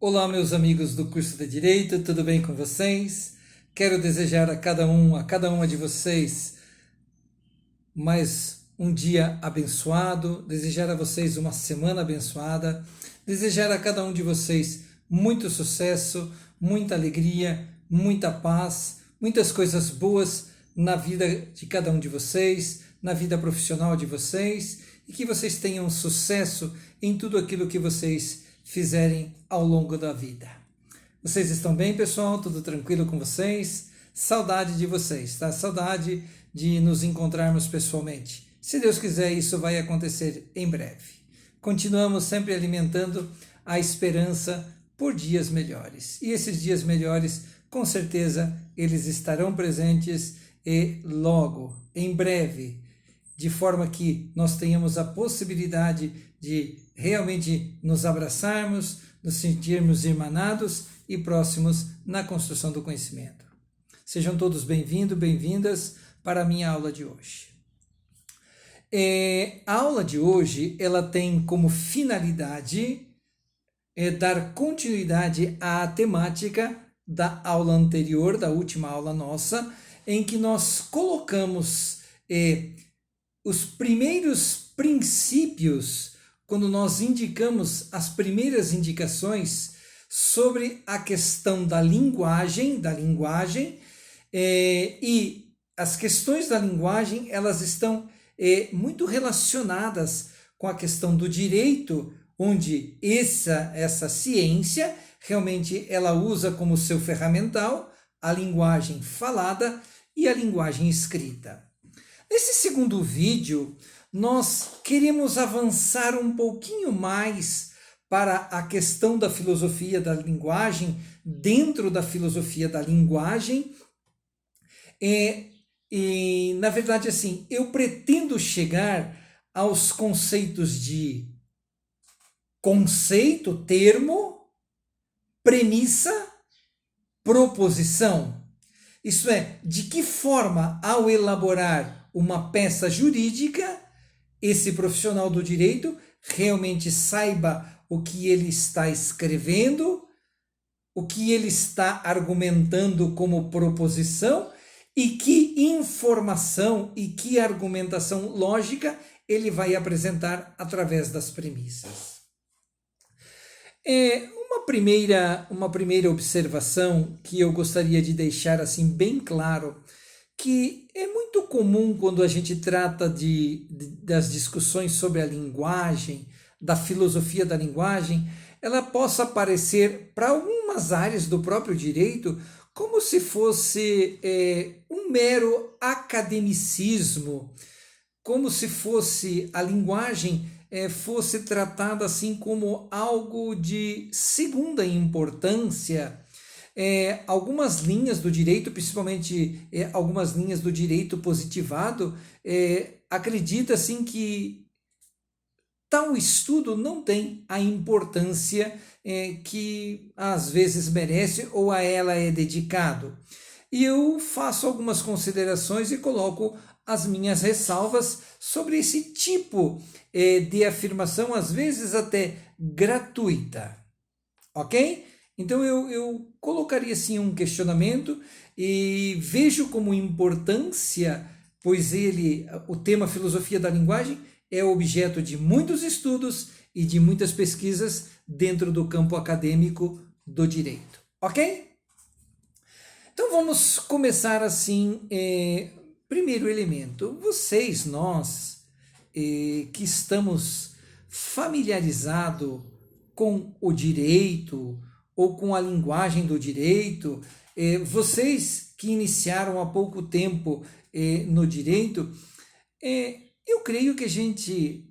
Olá, meus amigos do curso de Direito, tudo bem com vocês? Quero desejar a cada uma de vocês mais um dia abençoado, desejar a vocês uma semana abençoada, desejar a cada um de vocês muito sucesso, muita alegria, muita paz, muitas coisas boas na vida de cada um de vocês, na vida profissional de vocês e que vocês tenham sucesso em tudo aquilo que vocês fizerem ao longo da vida. Vocês estão bem, pessoal? Tudo tranquilo com vocês? Saudade de vocês, tá? Saudade de nos encontrarmos pessoalmente. Se Deus quiser, isso vai acontecer em breve. Continuamos sempre alimentando a esperança por dias melhores. E esses dias melhores, com certeza, eles estarão presentes e logo, em breve, de forma que nós tenhamos a possibilidade de realmente nos abraçarmos, nos sentirmos irmanados e próximos na construção do conhecimento. Sejam todos bem-vindos, bem-vindas para a minha aula de hoje. A aula de hoje ela tem como finalidade dar continuidade à temática da aula anterior, da última aula nossa, em que nós colocamos os primeiros princípios, quando nós indicamos as primeiras indicações sobre a questão da linguagem e as questões da linguagem, elas estão muito relacionadas com a questão do direito, onde essa ciência realmente ela usa como seu ferramental a linguagem falada e a linguagem escrita. Nesse segundo vídeo, nós queremos avançar um pouquinho mais para a questão da filosofia da linguagem, dentro da filosofia da linguagem. E na verdade, assim, eu pretendo chegar aos conceitos de conceito, termo, premissa, proposição. Isso é, de que forma, ao elaborar uma peça jurídica, esse profissional do direito realmente saiba o que ele está escrevendo, o que ele está argumentando como proposição e que informação e que argumentação lógica ele vai apresentar através das premissas. Uma primeira observação que eu gostaria de deixar assim bem claro, que é muito comum quando a gente trata das discussões sobre a linguagem, da filosofia da linguagem, ela possa parecer para algumas áreas do próprio direito como se fosse um mero academicismo, como se fosse a linguagem fosse tratada assim como algo de segunda importância. Algumas linhas do direito, principalmente algumas linhas do direito positivado, acredita assim que tal estudo não tem a importância que às vezes merece ou a ela é dedicado. E eu faço algumas considerações e coloco as minhas ressalvas sobre esse tipo de afirmação, às vezes até gratuita. Ok? Então eu colocaria assim um questionamento e vejo como importância, pois o tema filosofia da linguagem é objeto de muitos estudos e de muitas pesquisas dentro do campo acadêmico do direito. Ok? Então vamos começar assim. Primeiro elemento, nós que estamos familiarizados com o direito ou com a linguagem do direito, vocês que iniciaram há pouco tempo no direito, eu creio que a gente,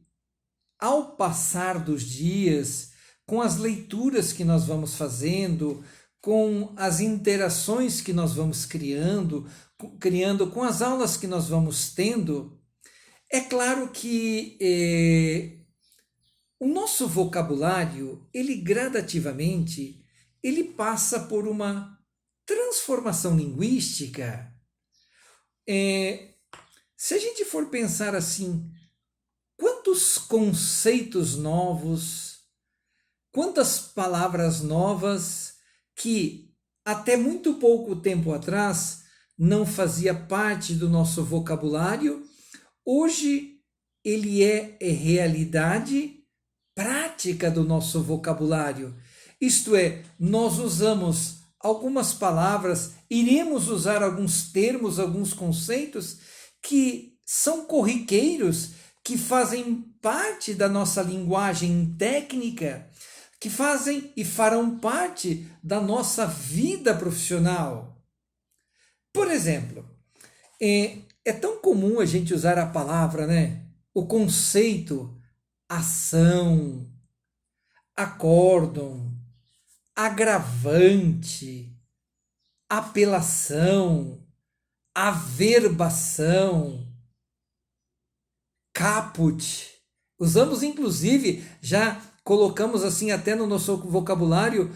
ao passar dos dias, com as leituras que nós vamos fazendo, com as interações que nós vamos criando com as aulas que nós vamos tendo, é claro que o nosso vocabulário, ele gradativamente, ele passa por uma transformação linguística. Se a gente for pensar assim, quantos conceitos novos, quantas palavras novas que até muito pouco tempo atrás não fazia parte do nosso vocabulário, hoje ele é realidade prática do nosso vocabulário. Isto é, nós usamos algumas palavras, iremos usar alguns termos, alguns conceitos que são corriqueiros, que fazem parte da nossa linguagem técnica, que fazem e farão parte da nossa vida profissional. Por exemplo, é tão comum a gente usar a palavra, né? O conceito ação, acórdão, agravante, apelação, averbação, caput. Usamos inclusive, já colocamos assim até no nosso vocabulário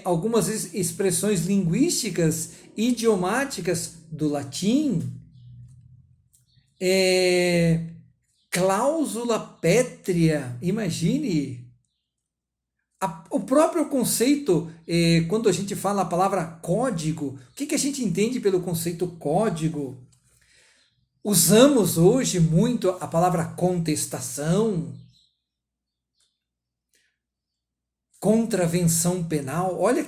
algumas expressões linguísticas, idiomáticas do latim, cláusula pétrea, imagine. O próprio conceito, quando a gente fala a palavra código, o que a gente entende pelo conceito código? Usamos hoje muito a palavra contestação, contravenção penal. Olha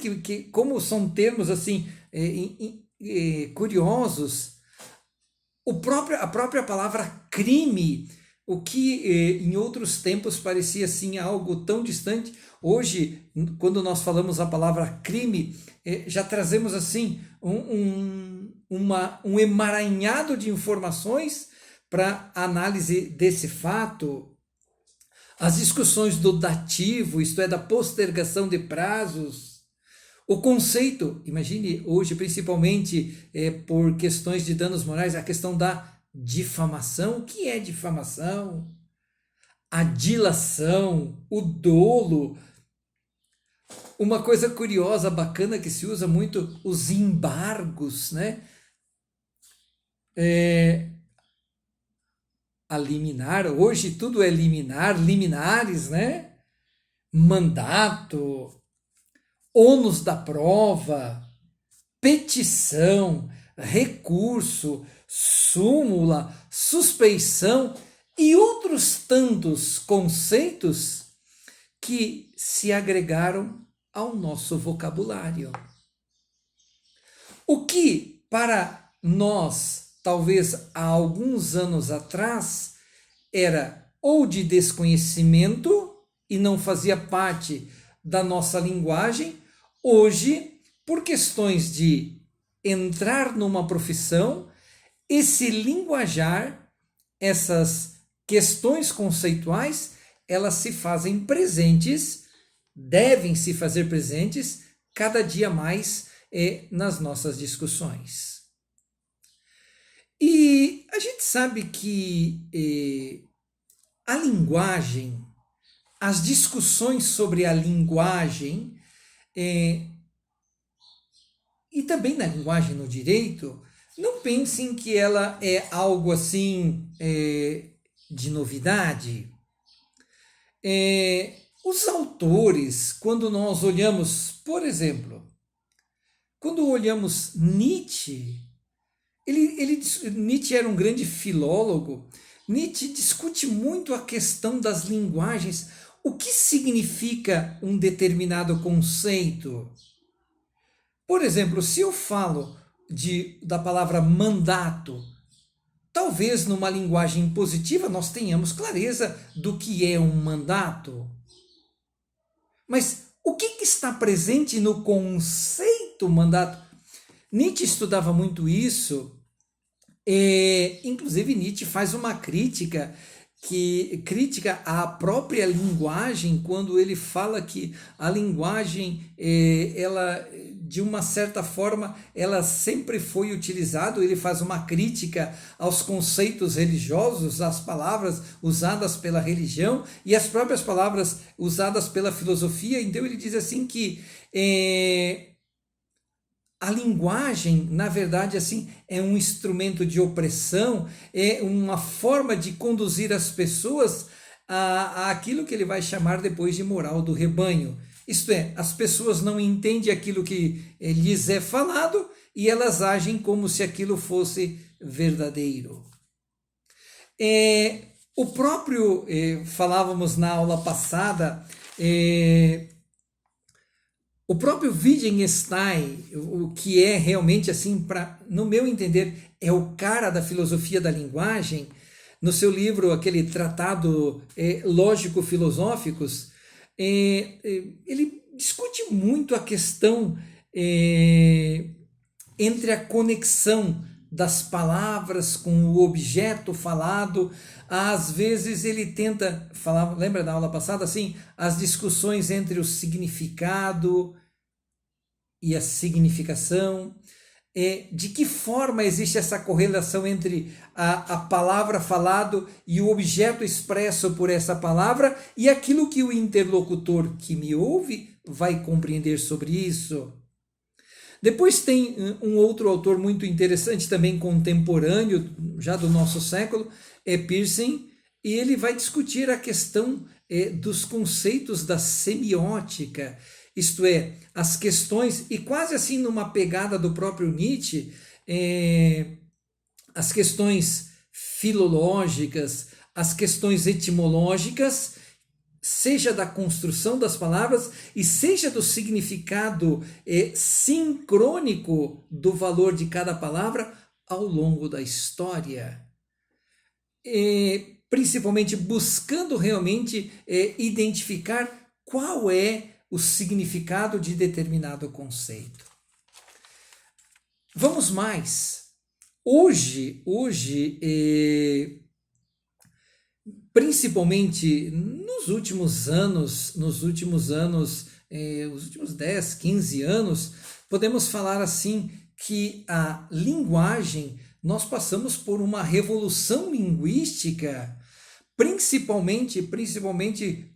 como são termos assim curiosos. A própria palavra crime, o que em outros tempos parecia assim algo tão distante, hoje, quando nós falamos a palavra crime, já trazemos assim um emaranhado de informações para análise desse fato. As discussões do dativo, isto é, da postergação de prazos. O conceito, imagine hoje, principalmente por questões de danos morais, a questão da difamação. O que é difamação? A dilação, o dolo. Uma coisa curiosa, bacana, que se usa muito, os embargos, né? A liminar, hoje tudo é liminar, liminares, né? Mandato, ônus da prova, petição, recurso, súmula, suspeição e outros tantos conceitos que se agregaram ao nosso vocabulário. O que para nós, talvez há alguns anos atrás, era ou de desconhecimento e não fazia parte da nossa linguagem, hoje, por questões de entrar numa profissão, esse linguajar, essas questões conceituais, elas se fazem presentes, devem se fazer presentes cada dia mais nas nossas discussões. E a gente sabe que a linguagem, as discussões sobre a linguagem e também na linguagem no direito, não pensem que ela é algo assim de novidade. Os autores, quando nós olhamos, por exemplo, quando olhamos Nietzsche, Nietzsche era um grande filólogo. Nietzsche discute muito a questão das linguagens. O que significa um determinado conceito? Por exemplo, se eu falo da palavra mandato, talvez numa linguagem positiva nós tenhamos clareza do que é um mandato. Mas o que está presente no conceito mandato? Nietzsche estudava muito isso. Inclusive Nietzsche faz uma crítica à própria linguagem, quando ele fala que a linguagem, ela, de uma certa forma, ela sempre foi utilizada. Ele faz uma crítica aos conceitos religiosos, às palavras usadas pela religião e as próprias palavras usadas pela filosofia. Então ele diz assim que a linguagem, na verdade, assim, é um instrumento de opressão, é uma forma de conduzir as pessoas àquilo que ele vai chamar depois de moral do rebanho. Isto é, as pessoas não entendem aquilo que lhes é falado e elas agem como se aquilo fosse verdadeiro. O próprio, falávamos na aula passada, o próprio Wittgenstein, o que é realmente assim, no meu entender, é o cara da filosofia da linguagem, no seu livro, aquele tratado lógico-filosóficos, ele discute muito a questão entre a conexão das palavras com o objeto falado. Às vezes ele tenta falar, lembra da aula passada, assim, as discussões entre o significado e a significação, de que forma existe essa correlação entre a palavra falado e o objeto expresso por essa palavra e aquilo que o interlocutor que me ouve vai compreender sobre isso. Depois tem um outro autor muito interessante, também contemporâneo, já do nosso século, Peirce, e ele vai discutir a questão dos conceitos da semiótica, isto é, as questões, e quase assim numa pegada do próprio Nietzsche, as questões filológicas, as questões etimológicas, seja da construção das palavras e seja do significado sincrônico do valor de cada palavra ao longo da história. Principalmente buscando realmente identificar qual é o significado de determinado conceito. Vamos mais. Hoje, principalmente nos últimos anos, os últimos 10, 15 anos, podemos falar assim que a linguagem, nós passamos por uma revolução linguística, principalmente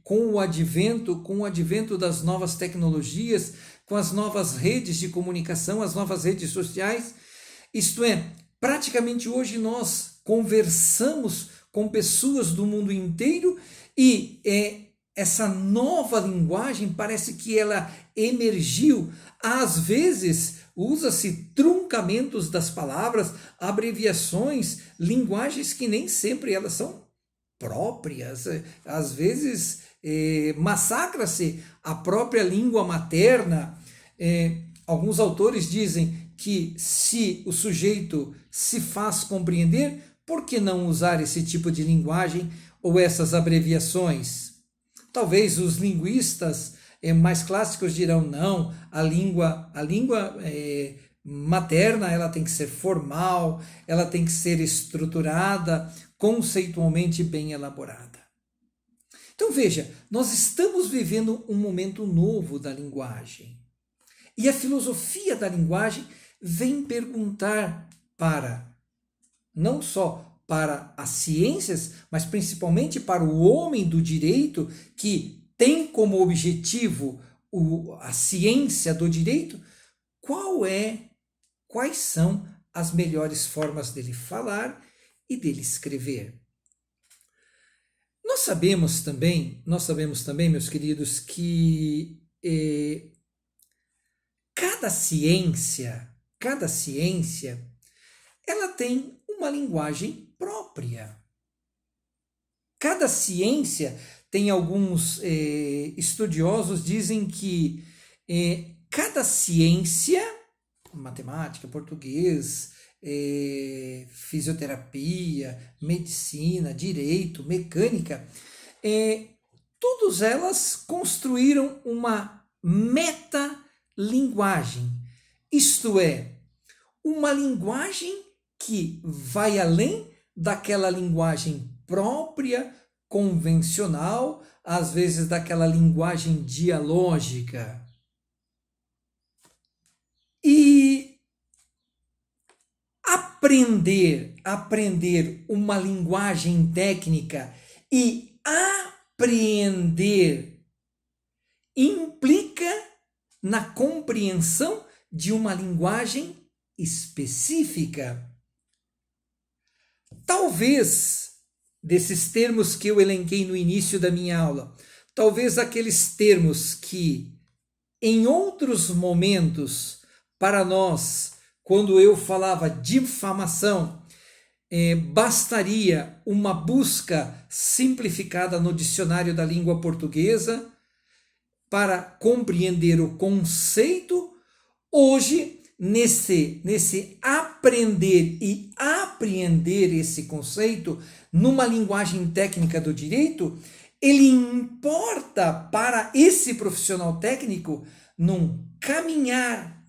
com o advento das novas tecnologias, com as novas redes de comunicação, as novas redes sociais. Isto é, praticamente hoje nós conversamos com pessoas do mundo inteiro e essa nova linguagem parece que ela emergiu. Às vezes usa-se truncamentos das palavras, abreviações, linguagens que nem sempre elas são próprias. Às vezes massacra-se a própria língua materna. Alguns autores dizem que se o sujeito se faz compreender, por que não usar esse tipo de linguagem ou essas abreviações? Talvez os linguistas mais clássicos dirão, não, a língua materna ela tem que ser formal, ela tem que ser estruturada, conceitualmente bem elaborada. Então veja, nós estamos vivendo um momento novo da linguagem. E a filosofia da linguagem vem perguntar não só para as ciências, mas principalmente para o homem do direito, que tem como objetivo a ciência do direito, quais são as melhores formas dele falar e dele escrever. Nós sabemos também, meus queridos, que cada ciência, ela tem uma linguagem própria. Cada ciência tem alguns estudiosos dizem que cada ciência, matemática, português, fisioterapia, medicina, direito, mecânica, todas elas construíram uma metalinguagem, isto é, uma linguagem que vai além daquela linguagem própria, convencional, às vezes daquela linguagem dialógica. E aprender uma linguagem técnica e apreender implica na compreensão de uma linguagem específica. Talvez desses termos que eu elenquei no início da minha aula. Talvez aqueles termos que, em outros momentos, para nós, quando eu falava difamação, bastaria uma busca simplificada no dicionário da língua portuguesa para compreender o conceito. Hoje, nesse aprender e apreender esse conceito numa linguagem técnica do direito, ele importa para esse profissional técnico num caminhar,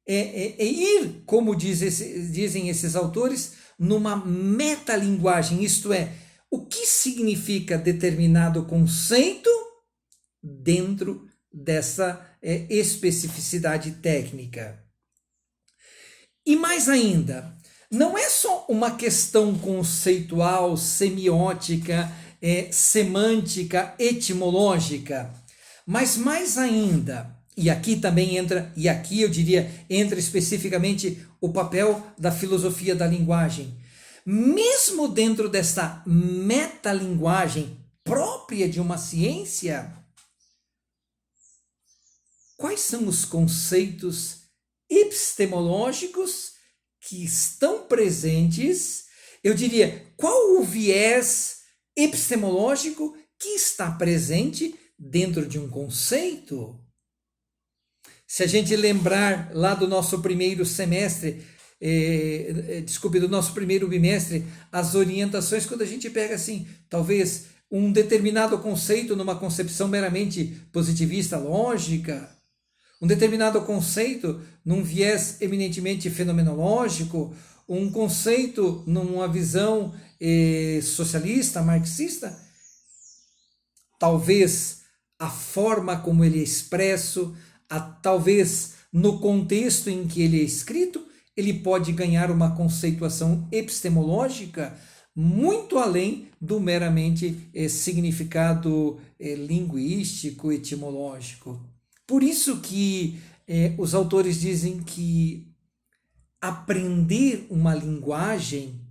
ir, como dizem esses autores, numa metalinguagem, isto é, o que significa determinado conceito dentro dessa especificidade técnica. E mais ainda, não é só uma questão conceitual, semiótica, semântica, etimológica, mas mais ainda, e aqui também entra, e aqui eu diria, entra especificamente o papel da filosofia da linguagem. Mesmo dentro dessa metalinguagem própria de uma ciência, quais são os conceitos epistemológicos que estão presentes? Eu diria, qual o viés epistemológico que está presente dentro de um conceito? Se a gente lembrar lá do nosso primeiro semestre, do nosso primeiro bimestre, as orientações, quando a gente pega assim, talvez um determinado conceito numa concepção meramente positivista, lógica, um determinado conceito num viés eminentemente fenomenológico, um conceito numa visão socialista, marxista, talvez a forma como ele é expresso, talvez no contexto em que ele é escrito, ele pode ganhar uma conceituação epistemológica muito além do meramente significado linguístico, etimológico. Por isso que os autores dizem que aprender uma linguagem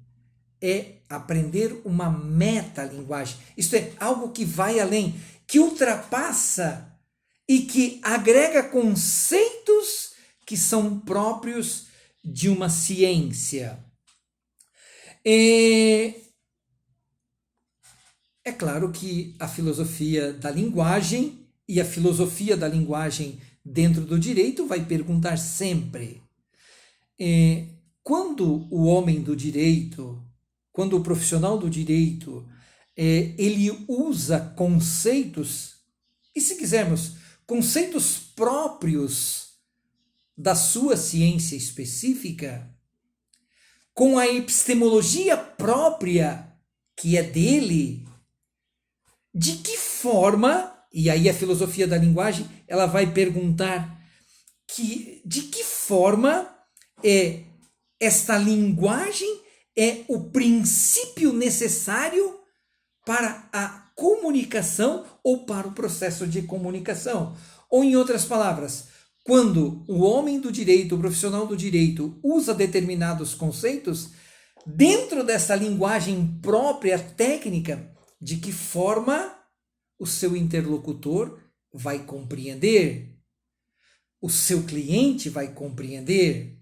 é aprender uma metalinguagem. Isto é, algo que vai além, que ultrapassa e que agrega conceitos que são próprios de uma ciência. É claro que a filosofia da linguagem e a filosofia da linguagem dentro do direito vai perguntar sempre, quando o homem do direito, quando o profissional do direito, ele usa conceitos, e se quisermos, conceitos próprios da sua ciência específica, com a epistemologia própria que é dele, de que forma, e aí a filosofia da linguagem, ela vai perguntar de que forma esta linguagem é o princípio necessário para a comunicação ou para o processo de comunicação. Ou, em outras palavras, quando o homem do direito, o profissional do direito, usa determinados conceitos, dentro dessa linguagem própria, técnica, de que forma o seu interlocutor vai compreender, o seu cliente vai compreender,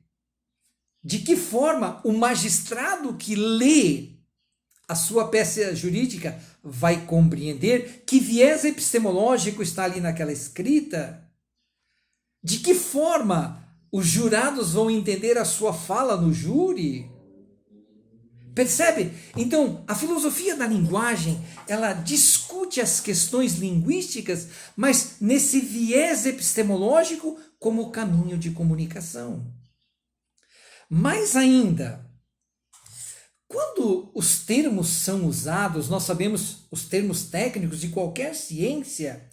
de que forma o magistrado que lê a sua peça jurídica vai compreender, que viés epistemológico está ali naquela escrita, de que forma os jurados vão entender a sua fala no júri. Percebe? Então, a filosofia da linguagem, ela discute as questões linguísticas, mas nesse viés epistemológico como caminho de comunicação. Mais ainda, quando os termos são usados, nós sabemos os termos técnicos de qualquer ciência,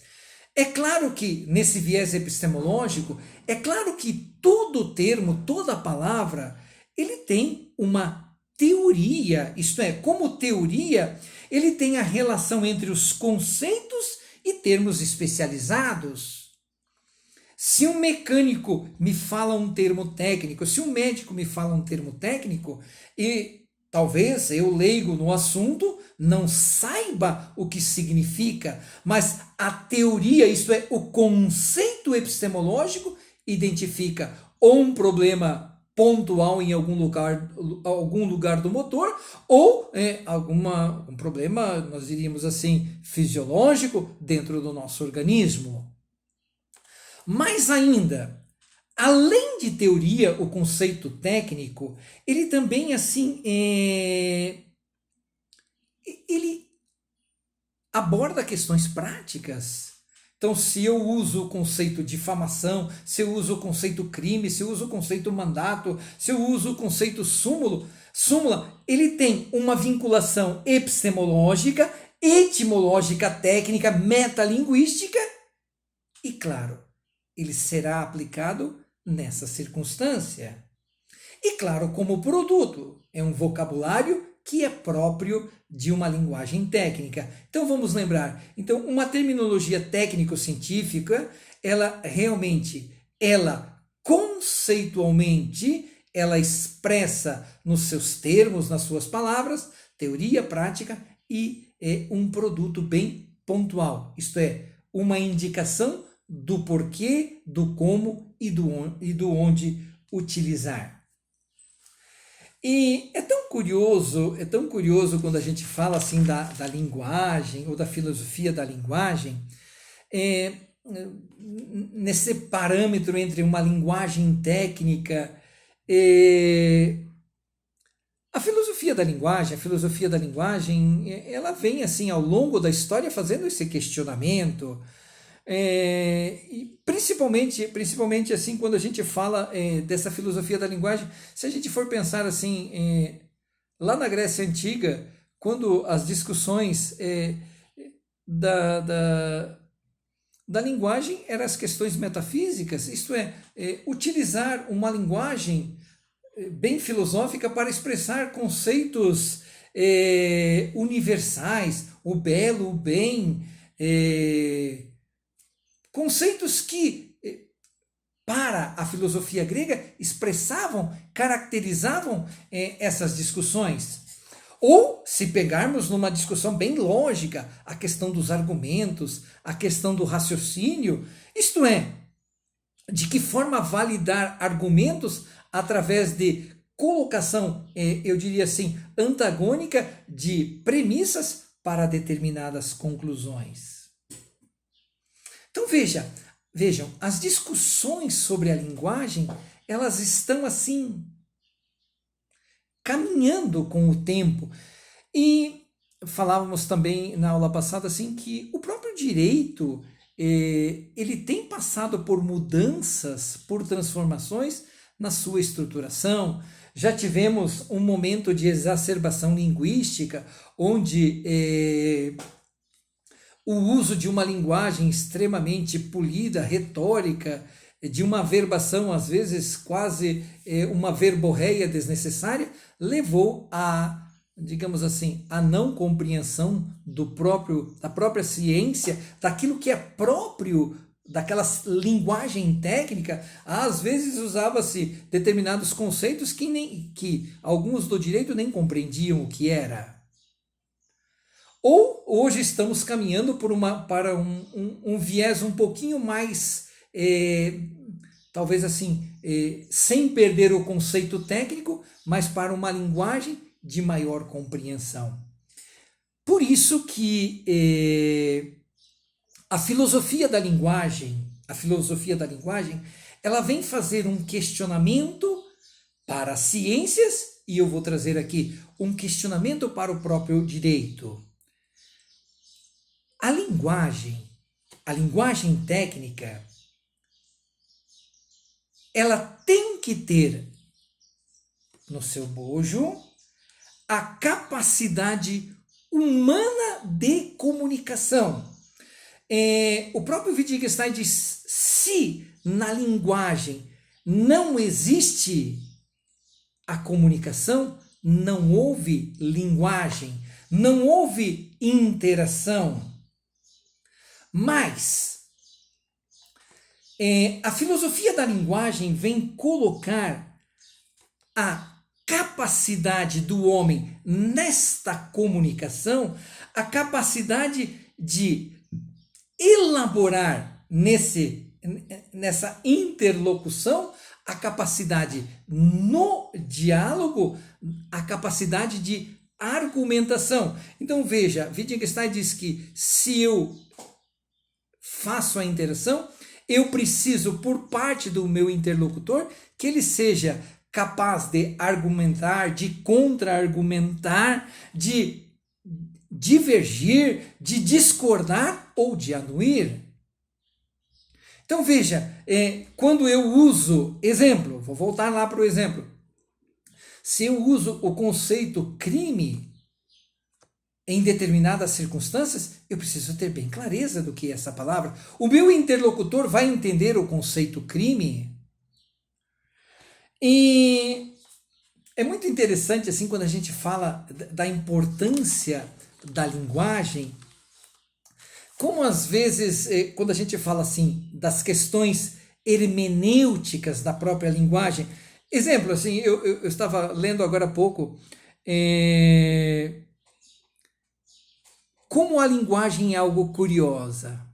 é claro que nesse viés epistemológico, é claro que todo termo, toda palavra, ele tem uma teoria, isto é, como teoria, ele tem a relação entre os conceitos e termos especializados. Se um mecânico me fala um termo técnico, se um médico me fala um termo técnico, e talvez eu, leigo no assunto, não saiba o que significa, mas a teoria, isto é, o conceito epistemológico, identifica ou um problema pontual em algum lugar do motor, ou um problema, nós diríamos assim, fisiológico dentro do nosso organismo. Mais ainda, além de teoria, o conceito técnico, ele também assim ele aborda questões práticas. Então, se eu uso o conceito difamação, se eu uso o conceito crime, se eu uso o conceito mandato, se eu uso o conceito súmula, ele tem uma vinculação epistemológica, etimológica, técnica, metalinguística e, claro, ele será aplicado nessa circunstância. E, claro, como produto, é um vocabulário que é próprio de uma linguagem técnica. Então vamos lembrar, então uma terminologia técnico-científica, ela conceitualmente, ela expressa nos seus termos, nas suas palavras, teoria, prática e é um produto bem pontual. Isto é, uma indicação do porquê, do como e do onde utilizar. E é tão curioso quando a gente fala assim da linguagem ou da filosofia da linguagem, nesse parâmetro entre uma linguagem técnica a filosofia da linguagem, ela vem assim ao longo da história fazendo esse questionamento, e principalmente assim quando a gente fala dessa filosofia da linguagem, se a gente for pensar assim, lá na Grécia Antiga, quando as discussões da linguagem eram as questões metafísicas, isto é, utilizar uma linguagem bem filosófica para expressar conceitos universais, o belo, o bem, conceitos que, para a filosofia grega, expressavam, caracterizavam essas discussões. Ou, se pegarmos numa discussão bem lógica, a questão dos argumentos, a questão do raciocínio, isto é, de que forma validar argumentos através de colocação, eu diria assim, antagônica de premissas para determinadas conclusões. Então vejam, as discussões sobre a linguagem, elas estão assim, caminhando com o tempo. E falávamos também na aula passada assim que o próprio direito, ele tem passado por mudanças, por transformações na sua estruturação. Já tivemos um momento de exacerbação linguística, onde o uso de uma linguagem extremamente polida, retórica, de uma verbação, às vezes quase uma verborreia desnecessária, levou a, digamos assim, a não compreensão da própria ciência, daquilo que é próprio daquela linguagem técnica. Às vezes usava-se determinados conceitos que alguns do direito nem compreendiam o que era. Ou hoje estamos caminhando para um viés um pouquinho mais, talvez assim, sem perder o conceito técnico, mas para uma linguagem de maior compreensão. Por isso que a filosofia da linguagem, ela vem fazer um questionamento para as ciências, e eu vou trazer aqui um questionamento para o próprio direito. A linguagem técnica, ela tem que ter no seu bojo a capacidade humana de comunicação. O próprio Wittgenstein diz: se na linguagem não existe a comunicação, não houve linguagem, não houve interação. Mas a filosofia da linguagem vem colocar a capacidade do homem nesta comunicação, a capacidade de elaborar nessa interlocução, a capacidade no diálogo, a capacidade de argumentação. Então veja, Wittgenstein diz que se eu faço a interação, eu preciso, por parte do meu interlocutor, que ele seja capaz de argumentar, de contra-argumentar, de divergir, de discordar ou de anuir. Então veja, quando eu uso, exemplo, vou voltar lá para o exemplo. Se eu uso o conceito crime em determinadas circunstâncias, eu preciso ter bem clareza do que é essa palavra. O meu interlocutor vai entender o conceito crime. E é muito interessante assim quando a gente fala da importância da linguagem, como às vezes, quando a gente fala assim das questões hermenêuticas da própria linguagem. Exemplo, assim, eu estava lendo agora há pouco como a linguagem é algo curiosa,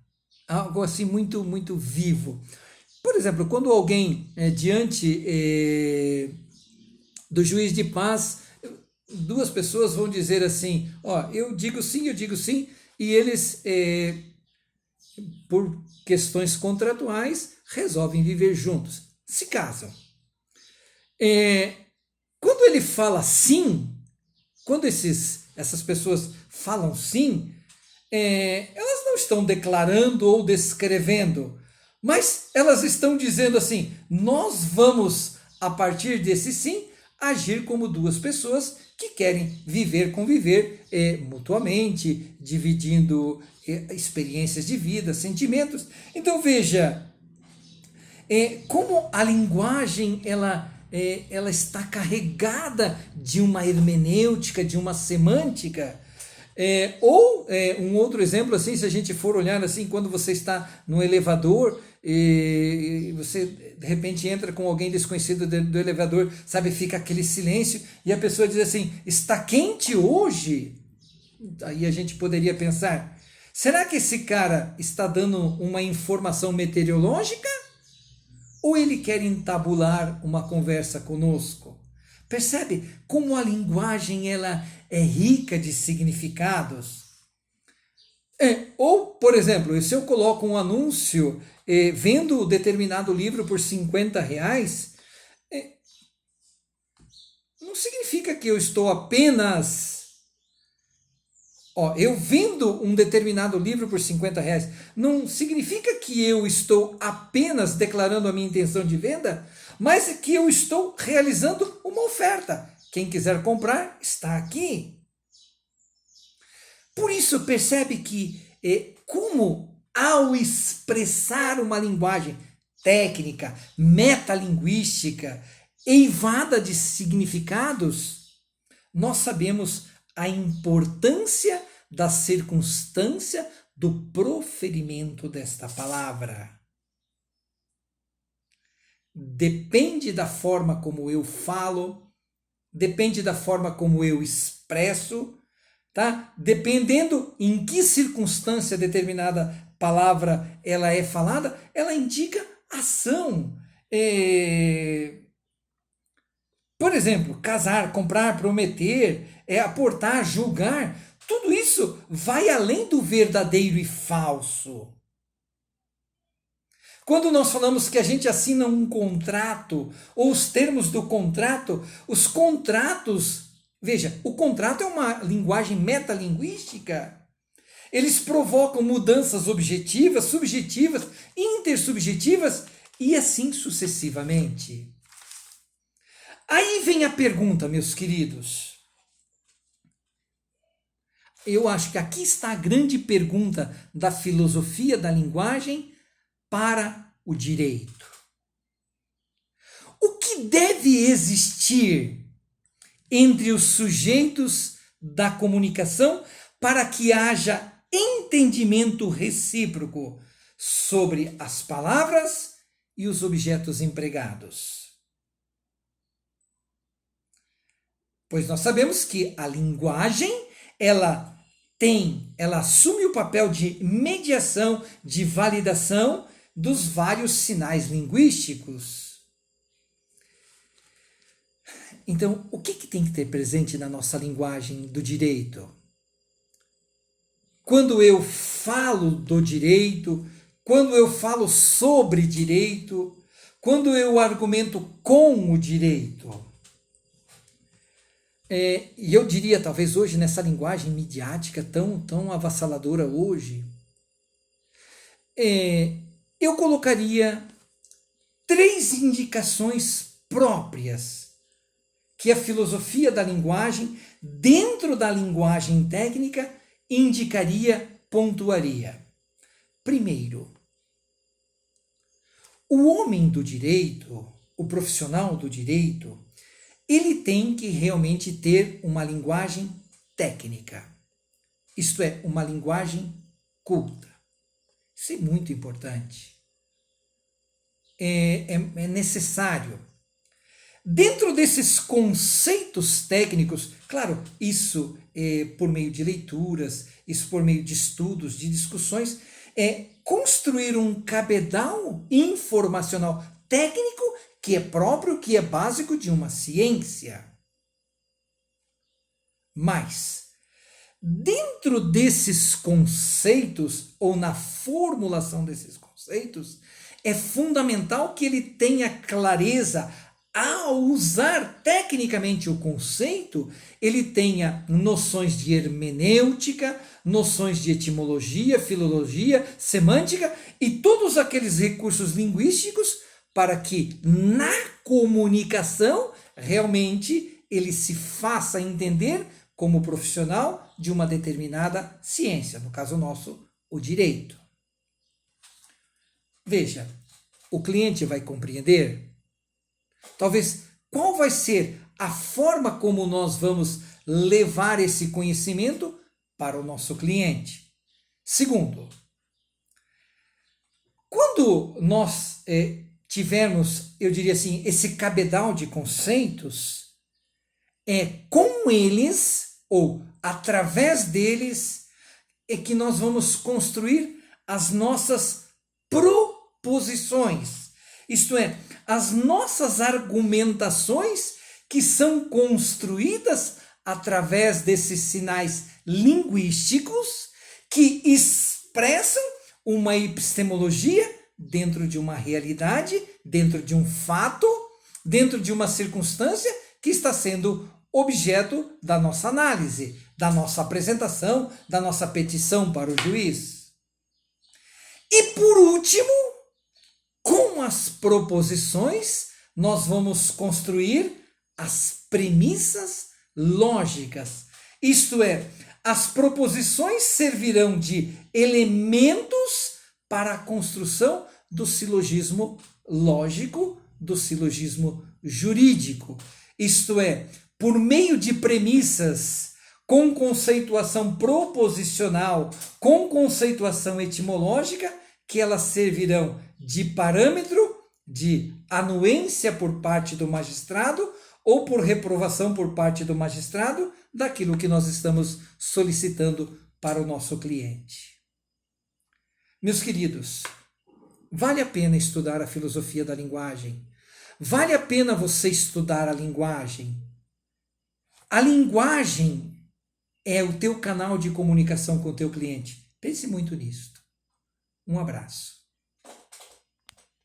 algo assim muito, muito vivo. Por exemplo, quando alguém diante do juiz de paz, duas pessoas vão dizer assim, ó, eu digo sim, e eles, por questões contratuais, resolvem viver juntos, se casam. Quando ele fala sim, quando essas pessoas falam sim, elas não estão declarando ou descrevendo, mas elas estão dizendo assim, nós vamos, a partir desse sim, agir como duas pessoas que querem conviver mutuamente, dividindo experiências de vida, sentimentos. Então veja, como a linguagem ela está carregada de uma hermenêutica, de uma semântica. Um outro exemplo, assim, se a gente for olhar assim, quando você está no elevador e você de repente entra com alguém desconhecido do elevador, sabe, fica aquele silêncio e a pessoa diz assim, está quente hoje? Aí a gente poderia pensar, será que esse cara está dando uma informação meteorológica? Ou ele quer entabular uma conversa conosco? Percebe como a linguagem ela é rica de significados? Ou, por exemplo, se eu coloco um anúncio vendo determinado livro por R$ 50, não significa que eu estou apenas... eu vendo um determinado livro por R$ 50, não significa que eu estou apenas declarando a minha intenção de venda, mas que eu estou realizando uma oferta. Quem quiser comprar, está aqui. Por isso, percebe que como ao expressar uma linguagem técnica, metalinguística, eivada de significados, nós sabemos a importância da circunstância do proferimento desta palavra. Depende da forma como eu falo, depende da forma como eu expresso, tá? Dependendo em que circunstância determinada palavra ela é falada, ela indica ação. Por exemplo, casar, comprar, prometer, aportar, julgar, tudo isso vai além do verdadeiro e falso. Quando nós falamos que a gente assina um contrato, ou os termos do contrato, os contratos, veja, o contrato é uma linguagem metalinguística. Eles provocam mudanças objetivas, subjetivas, intersubjetivas e assim sucessivamente. Aí vem a pergunta, meus queridos. Eu acho que aqui está a grande pergunta da filosofia da linguagem para o direito. O que deve existir entre os sujeitos da comunicação para que haja entendimento recíproco sobre as palavras e os objetos empregados? Pois nós sabemos que a linguagem, ela assume o papel de mediação, de validação dos vários sinais linguísticos. Então, o que tem que ter presente na nossa linguagem do direito? Quando eu falo do direito, quando eu falo sobre direito, quando eu argumento com o direito. E eu diria, talvez hoje, nessa linguagem midiática tão avassaladora hoje, eu colocaria 3 indicações próprias que a filosofia da linguagem, dentro da linguagem técnica, indicaria, pontuaria. Primeiro, o homem do direito, o profissional do direito, ele tem que realmente ter uma linguagem técnica, isto é, uma linguagem culta. Isso é muito importante. É necessário. Dentro desses conceitos técnicos, claro, isso por meio de leituras, isso por meio de estudos, de discussões, construir um cabedal informacional técnico que é próprio, que é básico de uma ciência. Mas, dentro desses conceitos, ou na formulação desses conceitos, é fundamental que ele tenha clareza. Ao usar tecnicamente o conceito, ele tenha noções de hermenêutica, noções de etimologia, filologia, semântica e todos aqueles recursos linguísticos para que na comunicação realmente ele se faça entender como profissional de uma determinada ciência, no caso nosso, o direito. Veja, o cliente vai compreender. Talvez, qual vai ser a forma como nós vamos levar esse conhecimento para o nosso cliente? Segundo, quando nós tivermos, eu diria assim, esse cabedal de conceitos, com eles, ou através deles, que nós vamos construir as nossas proposições. Isto é, as nossas argumentações que são construídas através desses sinais linguísticos que expressam uma epistemologia dentro de uma realidade, dentro de um fato, dentro de uma circunstância que está sendo objeto da nossa análise, da nossa apresentação, da nossa petição para o juiz. E por último, com as proposições, nós vamos construir as premissas lógicas. Isto é, as proposições servirão de elementos para a construção do silogismo lógico, do silogismo jurídico. Isto é, por meio de premissas com conceituação proposicional, com conceituação etimológica, que elas servirão de parâmetro, de anuência por parte do magistrado ou por reprovação por parte do magistrado daquilo que nós estamos solicitando para o nosso cliente. Meus queridos, vale a pena estudar a filosofia da linguagem. Vale a pena você estudar a linguagem. A linguagem é o teu canal de comunicação com o teu cliente. Pense muito nisso. Um abraço.